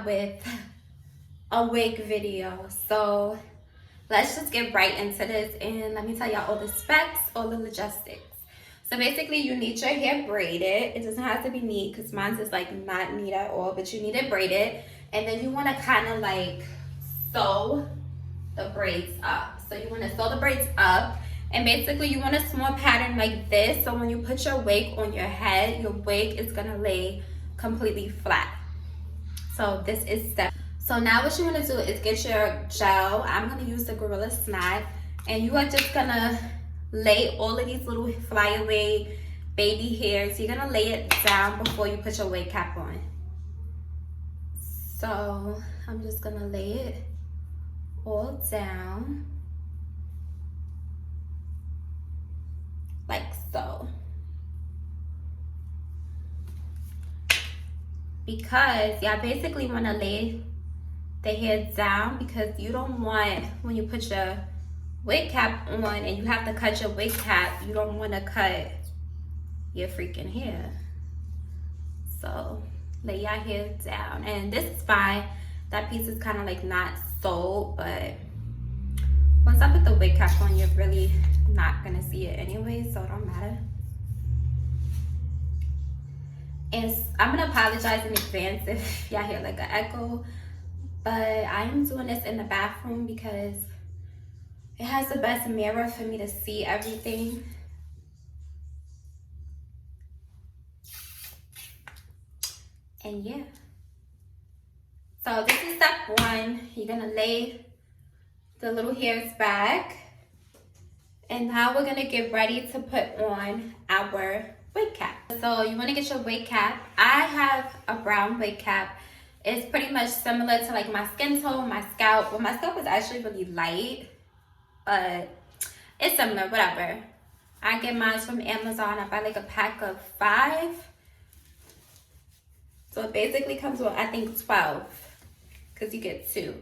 out with a wig video. So let's just get right into this and let me tell y'all all the specs, all the logistics. So basically you need your hair braided. It doesn't have to be neat because mine's is like not neat at all, but you need it braided. And then you want to kind of like sew the braids up. So you want to sew the braids up, and basically you want a small pattern like this, so when you put your wig on your head, your wig is gonna lay completely flat. So this is step. So now what you want to do is get your gel. I'm going to use the Gorilla Snot, and you are just gonna lay all of these little flyaway baby hairs. You're gonna lay it down before you put your wig cap on. So I'm just gonna lay it all down like so, because y'all basically want to lay the hair down, because you don't want, when you put your wig cap on and you have to cut your wig cap, you don't want to cut your freaking hair. So lay your hair down, and this is fine. That piece is kind of like not sewed, but once I put the wig cap on, you're really not gonna see it anyway, so it don't matter. And I'm gonna apologize in advance if y'all hear like an echo, but I am doing this in the bathroom because it has the best mirror for me to see everything. And yeah, so this is step one. You're gonna lay the little hairs back, and now we're gonna get ready to put on our wig cap. So you want to get your wig cap. I have a brown wig cap. It's pretty much similar to like my skin tone, my scalp. Well, my scalp is actually really light, but it's similar, whatever. I get mine from Amazon. I buy like a pack of 5. So it basically comes with, I think, 12, because you get 2.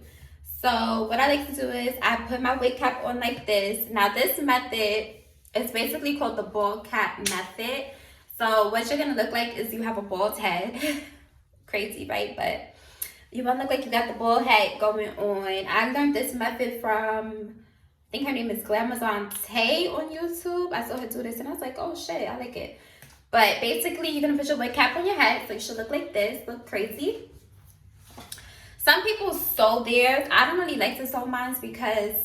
So what I like to do is I put my wig cap on like this. Now this method is basically called the bald cap method. So what you're gonna look like is you have a bald head. Crazy, right? But you wanna look like you got the bald head going on. I learned this method from, I think her name is Glamazon Tay on YouTube. I saw her do this and I was like, oh shit, I like it. But basically you're gonna put your wig cap on your head, so you should look like this, look crazy. Some people sew theirs. I don't really like to sew mine because,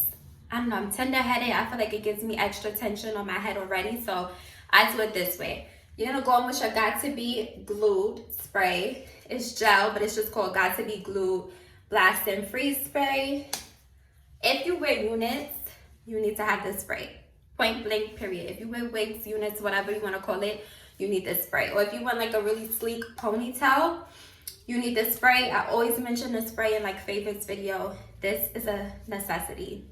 I don't know, I'm tender-headed. I feel like it gives me extra tension on my head already, so I do it this way. You're gonna go in with your Got To Be Glued spray. It's gel, but it's just called Got To Be Glued Blast and Freeze spray. If you wear units, you need to have this spray. Point blank, period. If you wear wigs, units, whatever you wanna call it, you need this spray. Or if you want like a really sleek ponytail, you need this spray. I always mention this spray in like favorites video. This is a necessity.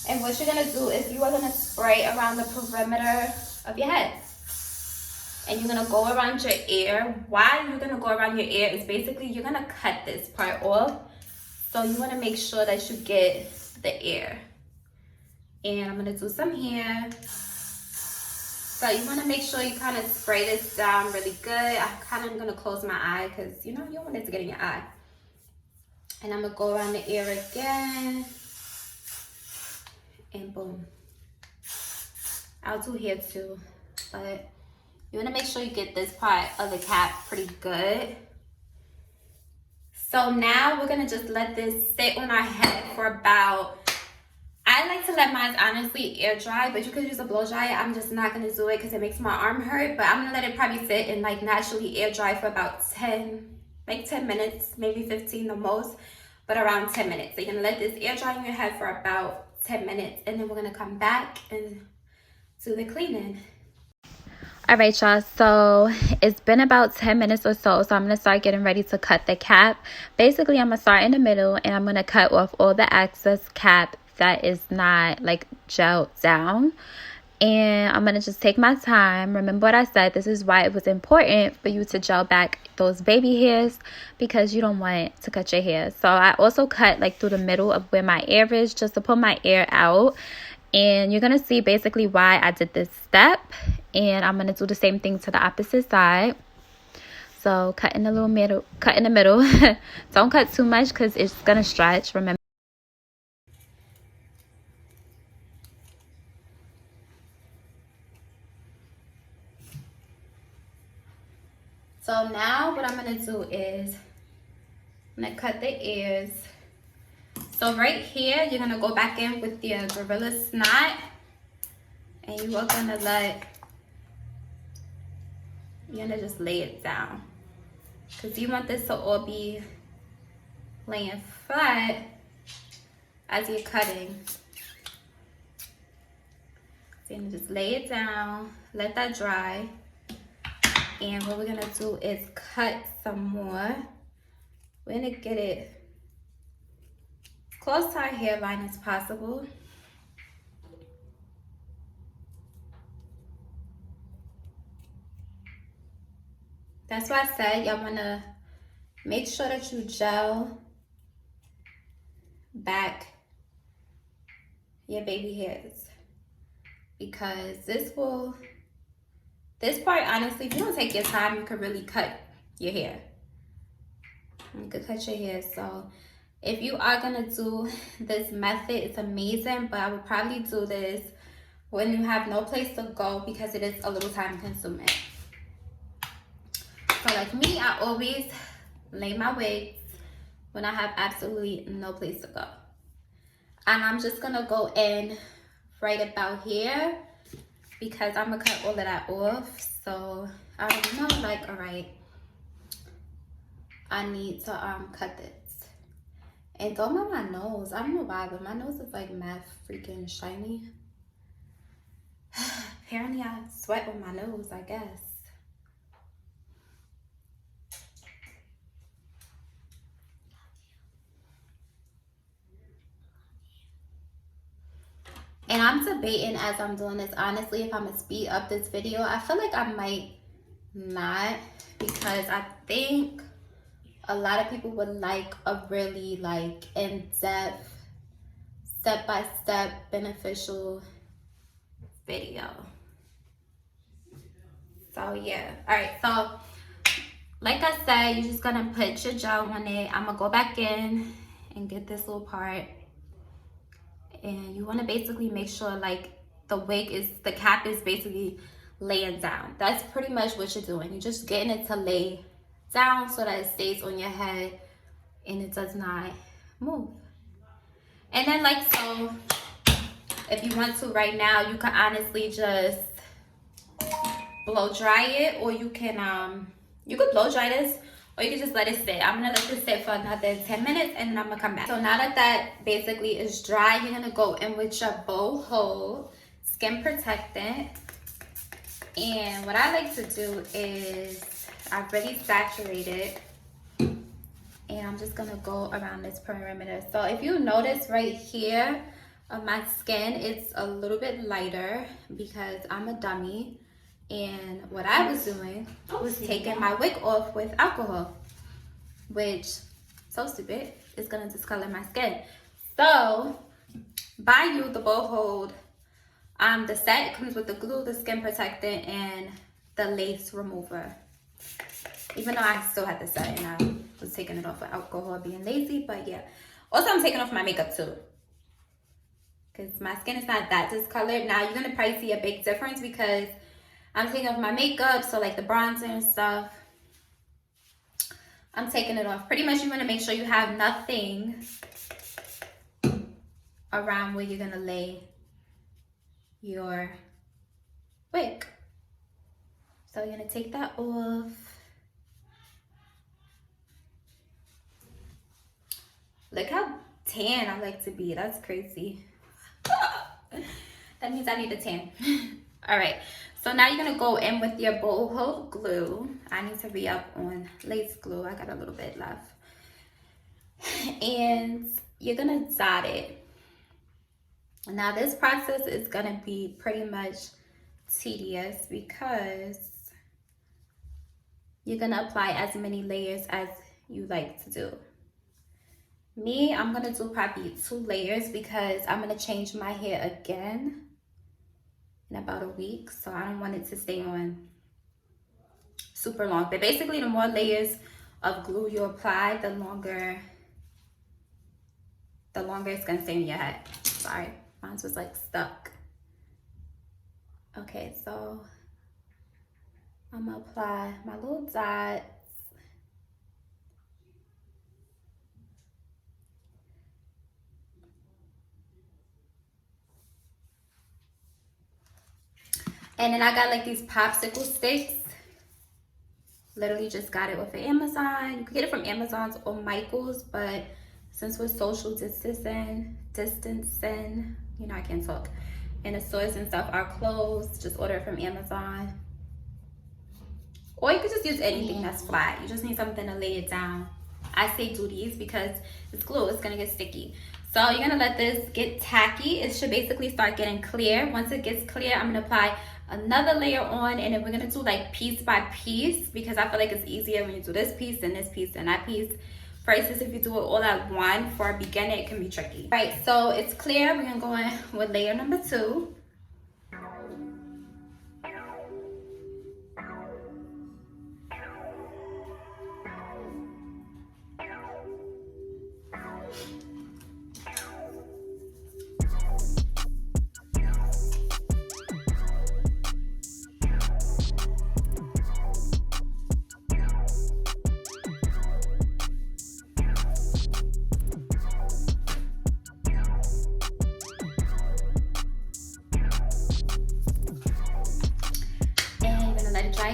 And what you're gonna do is you are gonna spray around the perimeter of your head. And you're gonna go around your ear. Why you're gonna go around your ear is basically you're gonna cut this part off. So you wanna make sure that you get the ear. And I'm gonna do some here. So you want to make sure you kind of spray this down really good. I kind of am going to close my eye because, you know, you don't want it to get in your eye. And I'm going to go around the ear again. And boom. I'll do here too. But you want to make sure you get this part of the cap pretty good. So now we're going to just let this sit on our head for about, I like to let mine honestly air dry, but you could use a blow dryer. I'm just not going to do it because it makes my arm hurt. But I'm going to let it probably sit and like naturally air dry for about 10 minutes, maybe 15 the most, but around 10 minutes. So you're going to let this air dry in your head for about 10 minutes. And then we're going to come back and do the cleaning. All right, y'all, so it's been about 10 minutes or so I'm going to start getting ready to cut the cap. Basically, I'm going to start in the middle and I'm going to cut off all the excess cap that is not like gelled down, and I'm going to just take my time. Remember what I said, this is why it was important for you to gel back those baby hairs, because you don't want to cut your hair. So I also cut like through the middle of where my ear is, just to pull my ear out. And you're going to see basically why I did this step, and I'm going to do the same thing to the opposite side. So cut in the middle. Don't cut too much because it's gonna stretch, remember. So now what I'm gonna do is I'm gonna cut the ears. So right here, you're gonna go back in with your Gorilla Snot, and you are gonna you're gonna just lay it down, because you want this to all be laying flat as you're cutting. So you're gonna just lay it down, let that dry, and what we're gonna do is cut some more. We're gonna get it close to our hairline as possible. That's why I said y'all wanna make sure that you gel back your baby hairs, because this part, honestly, if you don't take your time, you could really cut your hair. You could cut your hair. So if you are gonna do this method, it's amazing, but I would probably do this when you have no place to go, because it is a little time consuming. So like me, I always lay my wigs when I have absolutely no place to go. And I'm just gonna go in right about here, because I'm gonna cut all of that off. So I don't know, like, all right, I need to cut this. And don't mind my nose. I don't know why, but my nose is like mad freaking shiny. Apparently I sweat on my nose, I guess. And I'm debating as I'm doing this, honestly, if I'm gonna speed up this video. I feel like I might not, because I think a lot of people would like a really like in-depth, step-by-step beneficial video. So yeah, all right, so like I said, you're just gonna put your gel on it. I'm gonna go back in and get this little part, and you want to basically make sure like the cap is basically laying down. That's pretty much what you're doing. You're just getting it to lay down so that it stays on your head and it does not move. And then like so, if you want to right now, you can honestly just blow dry it, or you can blow dry this, or you can just let it sit. I'm gonna let this sit for another 10 minutes and then I'm gonna come back. So now that that basically is dry, you're gonna go in with your Boldhold skin protectant. And what I like to do is I've already saturated, and I'm just gonna go around this perimeter. So if you notice right here on my skin, it's a little bit lighter because I'm a dummy. And what I was doing was taking my wig off with alcohol, which, so stupid, is gonna discolor my skin. So buy you the Boldhold. The set comes with the glue, the skin protectant, and the lace remover. Even though I still had the set and I was taking it off with alcohol, being lazy, but yeah. Also, I'm taking off my makeup too, because my skin is not that discolored. Now, you're gonna probably see a big difference because I'm taking off my makeup, so like the bronzer and stuff, I'm taking it off. Pretty much you want to make sure you have nothing around where you're going to lay your wig. So you're going to take that off. Look how tan I like to be. That's crazy. That means I need a tan. All right. So now you're going to go in with your Boldhold glue. I need to re-up on lace glue. I got a little bit left. And you're going to dot it. Now this process is going to be pretty much tedious because you're going to apply as many layers as you like to do. Me, I'm going to do probably 2 layers because I'm going to change my hair again in about a week, so I don't want it to stay on super long. But basically, the more layers of glue you apply, the longer it's gonna stay in your head. Sorry, mine was like stuck. Okay, so I'm gonna apply my little dots. And then I got like these popsicle sticks. Literally just got it off of Amazon. You can get it from Amazon's or Michael's, but since we're social distancing, you know, I can't talk. And the stores and stuff are closed. Just order it from Amazon. Or you could just use anything that's flat. You just need something to lay it down. I say do these because it's glue. It's gonna get sticky. So you're gonna let this get tacky. It should basically start getting clear. Once it gets clear, I'm gonna apply another layer on, and then we're gonna do like piece by piece because I feel like it's easier when you do this piece and this piece and that piece versus if you do it all at one. For a beginner, it can be tricky. Right, so it's clear. We're gonna go in with layer number 2.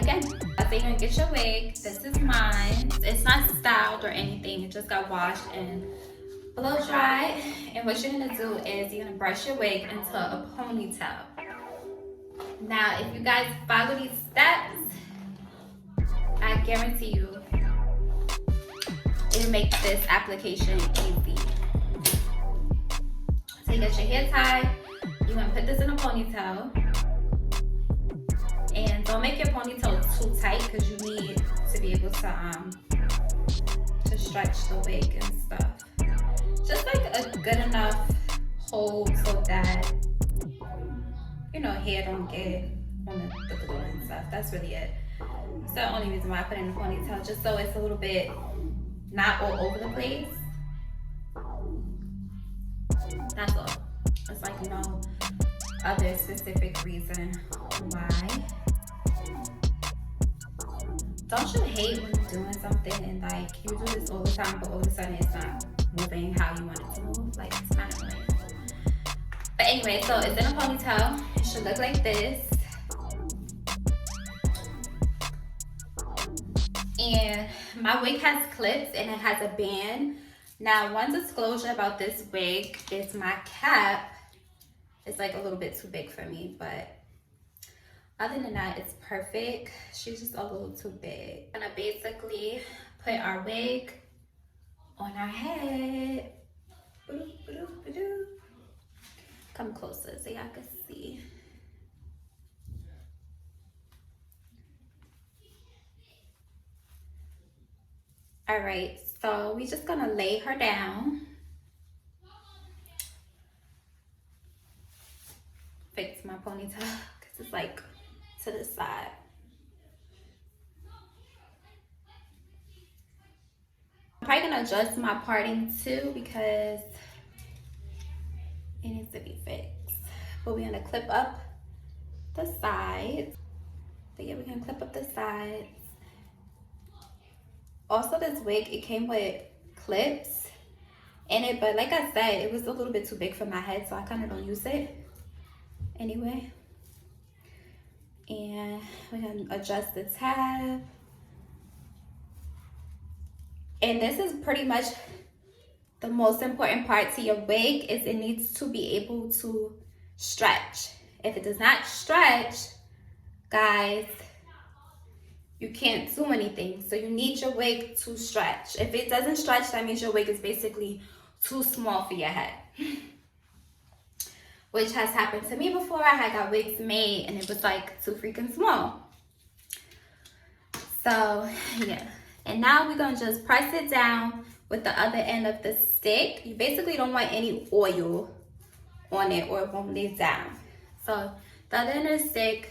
Again, I think you're gonna get your wig. This is mine. It's not styled or anything. It just got washed and blow dried. And what you're gonna do is you're gonna brush your wig into a ponytail. Now, if you guys follow these steps, I guarantee you it'll make this application easy. So you get your hair tied. You're gonna put this in a ponytail. And don't make your ponytail too tight because you need to be able to stretch the wig and stuff. Just like a good enough hold so that, you know, hair don't get on the glue and stuff. That's really it. It's the only reason why I put it in a ponytail, just so it's a little bit not all over the place. That's all. It's like no other specific reason why. Don't you hate when you're doing something and like you do this all the time, but all of a sudden it's not moving how you want it to move? Like, it's kind of annoying. But anyway, so it's in a ponytail. It should look like this. And my wig has clips and it has a band. Now, one disclosure about this wig is my cap is like a little bit too big for me, but other than that, it's perfect. She's just a little too big. I'm gonna basically put our wig on our head. Come closer so y'all can see. All right, so we're just gonna lay her down. Fix my ponytail because it's like to the side. I'm probably gonna adjust my parting too because it needs to be fixed. But we're gonna clip up the sides. But yeah, we're gonna clip up the sides. Also, this wig, it came with clips in it, but like I said, it was a little bit too big for my head, so I kind of don't use it anyway. And we're gonna adjust the tab. And this is pretty much the most important part to your wig, is it needs to be able to stretch. If it does not stretch, guys, you can't do anything. So you need your wig to stretch. If it doesn't stretch, that means your wig is basically too small for your head. Which has happened to me before. I had got wigs made and it was like too freaking small. So yeah. And now we're gonna just press it down with the other end of the stick. You basically don't want any oil on it or it won't lay down. So the other end of the stick,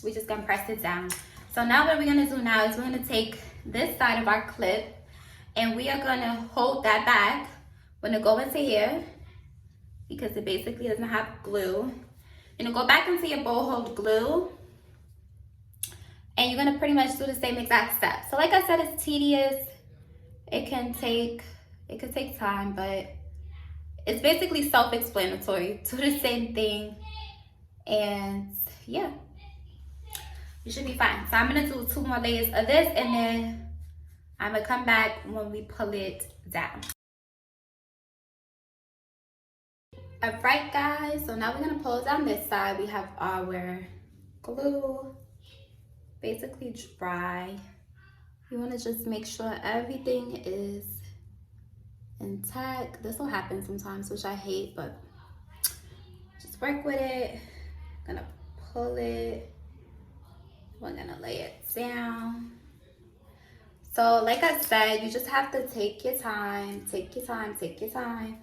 we just gonna press it down. So now what we're gonna do now is we're gonna take this side of our clip and we are gonna hold that back. We're gonna go into here because it basically doesn't have glue. You're gonna go back into your Boldhold glue and you're gonna pretty much do the same exact steps. So like I said, it's tedious. It could take time, but it's basically self-explanatory. Do the same thing and yeah, you should be fine. So I'm gonna do 2 more layers of this and then I'm gonna come back when we pull it down. Alright guys, so now we're gonna pull down this side. We have our glue basically dry. You wanna just make sure everything is intact. This will happen sometimes, which I hate, but just work with it. I'm gonna pull it. We're gonna lay it down. So like I said, you just have to take your time, take your time, take your time.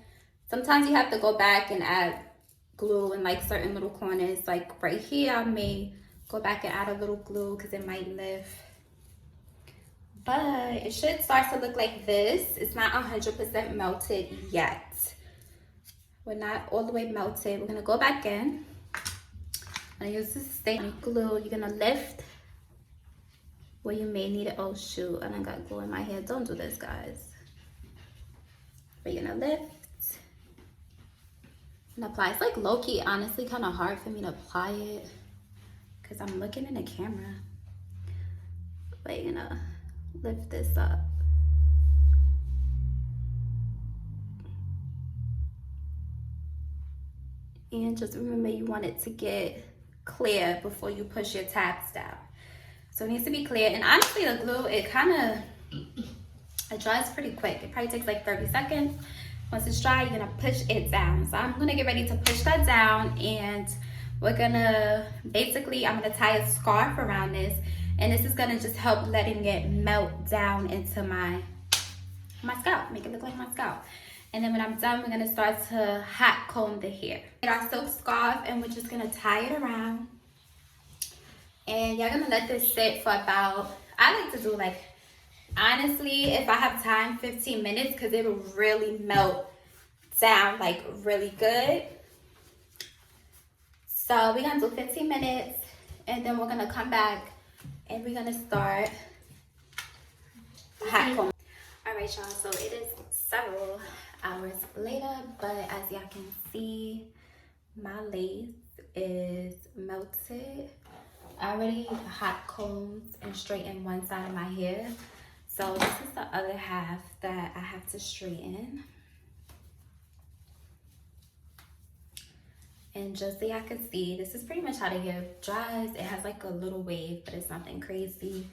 Sometimes you have to go back and add glue in like certain little corners. Like right here, I may go back and add a little glue because it might lift. But it should start to look like this. It's not 100% melted yet. We're not all the way melted. We're gonna go back in. I'm gonna use this stick glue. You're gonna lift where you may need it. Oh shoot, I done got glue in my hair. Don't do this, guys. But you're gonna lift and apply. It's like low-key, honestly, kind of hard for me to apply it because I'm looking in the camera. But you're gonna lift this up. And just remember, you want it to get clear before you push your tabs down. So it needs to be clear. And honestly, the glue, it dries pretty quick. It probably takes like 30 seconds. Once it's dry, you're gonna push it down. So I'm gonna get ready to push that down and we're gonna, basically, I'm gonna tie a scarf around this and this is gonna just help letting it melt down into my scalp, make it look like my scalp. And then when I'm done, we're gonna start to hot comb the hair. Get our silk scarf and we're just gonna tie it around. And you're gonna let this sit for about, I like to do like, honestly, if I have time, 15 minutes because it'll really melt down like really good. So we're gonna do 15 minutes and then we're gonna come back and we're gonna start hot comb. All right, y'all, so it is several hours later, but as y'all can see, my lace is melted. I already hot combed and straightened one side of my hair. So this is the other half that I have to straighten. And just so y'all can see, this is pretty much how the hair dries. It has like a little wave, but it's nothing crazy.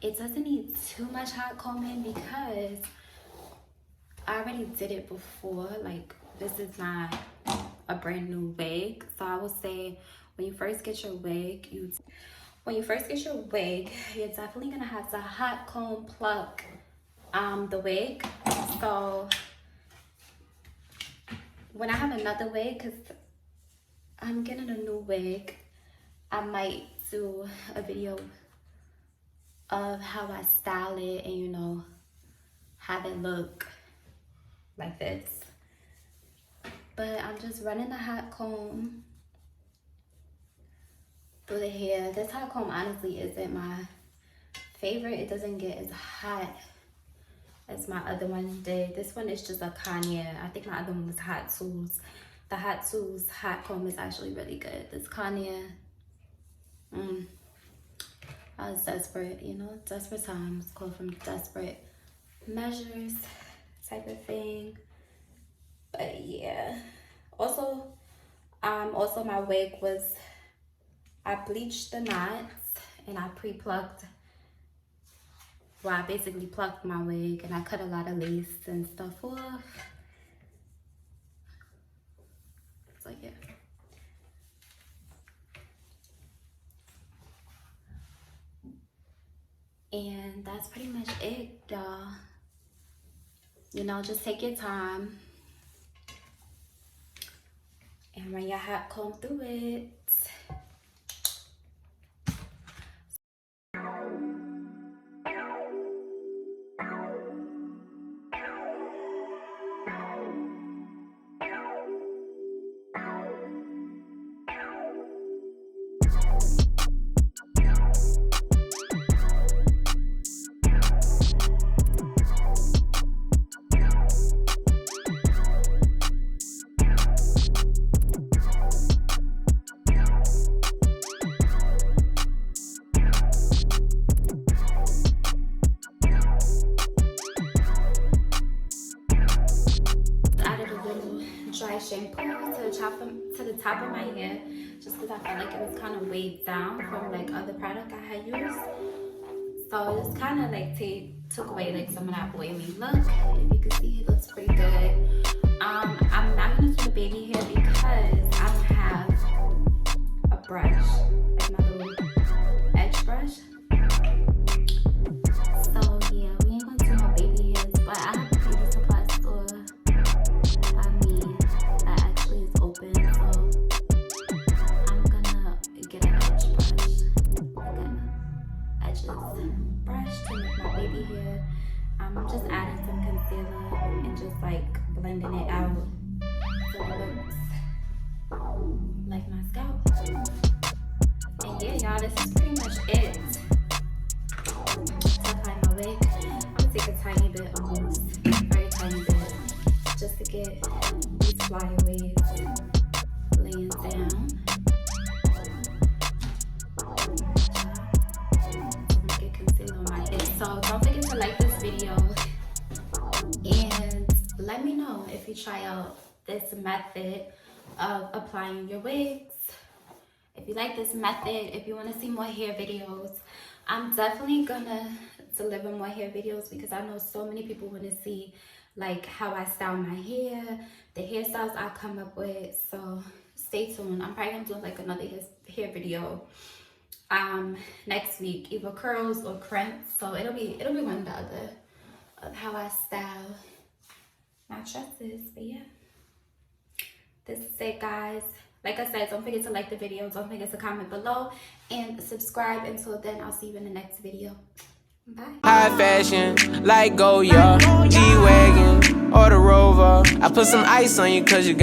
It doesn't need too much hot combing because I already did it before. Like, this is not a brand new wig. So I would say when you first get your wig, you're definitely gonna have to hot comb pluck the wig. So when I have another wig, because I'm getting a new wig, I might do a video of how I style it and, you know, have it look like this. But I'm just running the hot comb through the hair. This hot comb honestly isn't my favorite. It doesn't get as hot as my other one did. This one is just a Kanye. I think my other one was Hot Tools. The Hot Tools hot comb is actually really good. This Kanye, I was desperate, you know, desperate times, called from desperate measures type of thing. But yeah, also my wig was, I bleached the knots and I pre-plucked, well, I basically plucked my wig and I cut a lot of lace and stuff off. So yeah. And that's pretty much it, y'all. You know, just take your time and run your hot comb through it. to the top of my hair, just because I felt like it was kind of weighed down from like other product I had used. So it's kind of like took away like some of that oily look. If you can see, it looks pretty good. I'm not gonna do the baby hair because I don't have a brush, like my little edge brush. So yeah, we ain't gonna do no baby hairs, but I have a beauty supply store by me that actually is open. So I'm gonna get an edge brush, like an edges brush to make my baby hair. I'm just adding some concealer and just like blending it out so it looks like my scalp. And yeah, y'all, this is pretty much it. To apply my wig, I'm gonna take a tiny bit of mousse, very tiny bit, just to get these flyaways laying down. Get concealer on my head. So don't forget to like this video and let me know if you try out this method of applying your wigs. If you like this method, if you want to see more hair videos, I'm definitely gonna deliver more hair videos because I know so many people want to see like how I style my hair, the hairstyles I come up with. So stay tuned. I'm probably gonna do like another hair video next week, either curls or crimps. So it'll be one or the other of how I style my tresses. But yeah, this is it, guys. Like I said, don't forget to like the video, don't forget to comment below and subscribe. Until then, I'll see you in the next video. Bye. High fashion, like Goya, G-Wagon, or the Rover. I put some ice on you cause you got